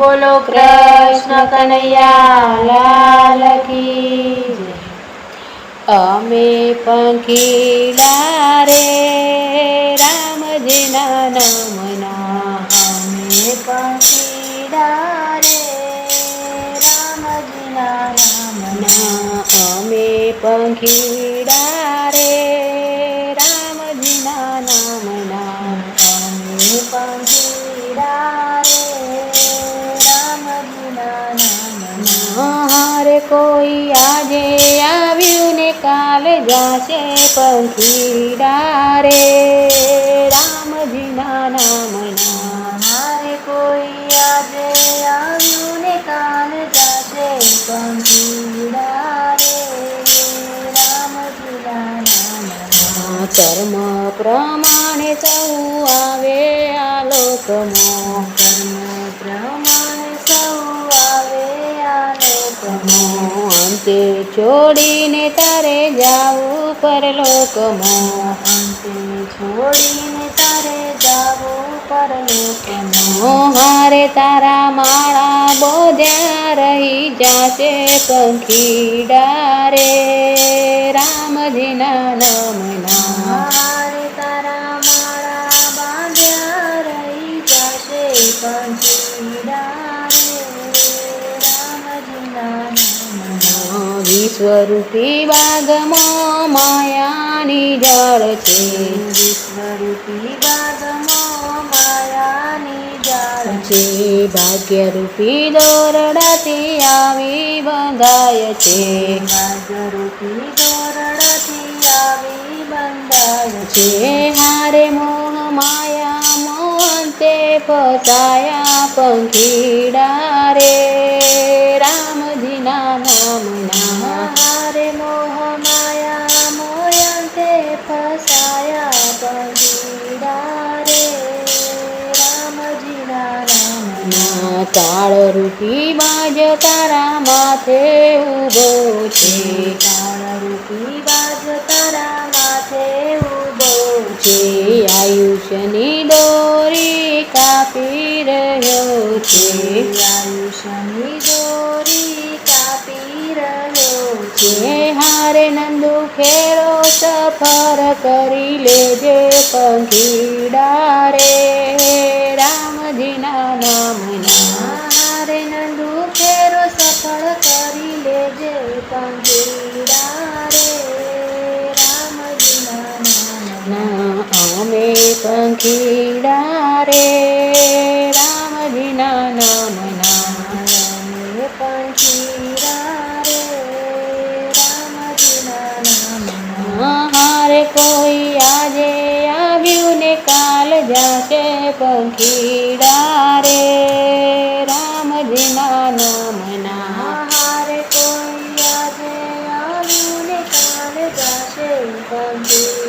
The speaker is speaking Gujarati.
બોલો કૃષ્ણ કનૈયા લાલ કી જય. અમે પંખીડા રે રામજીના નામના, અમે પંખીડા રે રામજીના નામના, અમે પંખીડા રે રામજીના નામના, અમે પંખીડા રે રામજીના નામના. હારે કોઈ આજે આવ્યું ને કાલે જાશે પંખીડા રે રામજીના નામના. મારે કોઈ આજે આવ્યું ને કાલે જાશે પંખીડા રે રામજીના નામના. કર્મ પ્રમાણે સૌ આવે આ લોકમાં, કર્મ પ્રમાણે સૌ આવે આ લોકમાં. અંતે છોડીને તારે જાવું પરલોકમાં, અંતે છોડીને તારે જાવું પરલોકમાં. હારે તારા માળા બોધ્યા રહી જાશે પંખીડા રે રામજીના નામના. હારે તારા માળા બાંધ્યા રહી જશે પંખીડા રે રામજીના નામના. વિશ્વરૂપી બાગમાં માયાની જળ છે, વિશ્વરૂપી બાગમાં માયાની જાળ છે ભાગ્યરૂપી દોરડાથી આવી બંધાય છે, ભાગ્યરૂપી દોરડાથી આવી બંધાય છે હારે મોહ માયા મોહંતે ફસાયા પંખીડા રે રામજીના નામના. હારે મોહ માયા મોયંતે ફસાયા પંખીડા રે રામજીના નામના. કાળરૂપી બાજ તારા માથે ઊભો છે, કાળરૂપી બાજ તારા માથે ઊભો છે આયુષ્યની દોરી કાપી રહ્યો છે, આયુષ્યની દોરી કાપી રહ્યો છે હારે નંદુ ખેડો સફર કરી લેજે પંખીડા રે રામજીના નામના. હારે નંદુ ફેરો સફળ કરી લેજે પંખીડા રે રામજીના નામના. અમે પંખીડા રે રામજીના નામના. અમે પંખીડા રે રામજીના નામના. હારે કોઈ આજે આવ્યું ને કાલ જાશે પંખીડા રે રામજીના નામના. હારે કોઈ આજે આવ્યું ને કાલે જાશે પંખીડા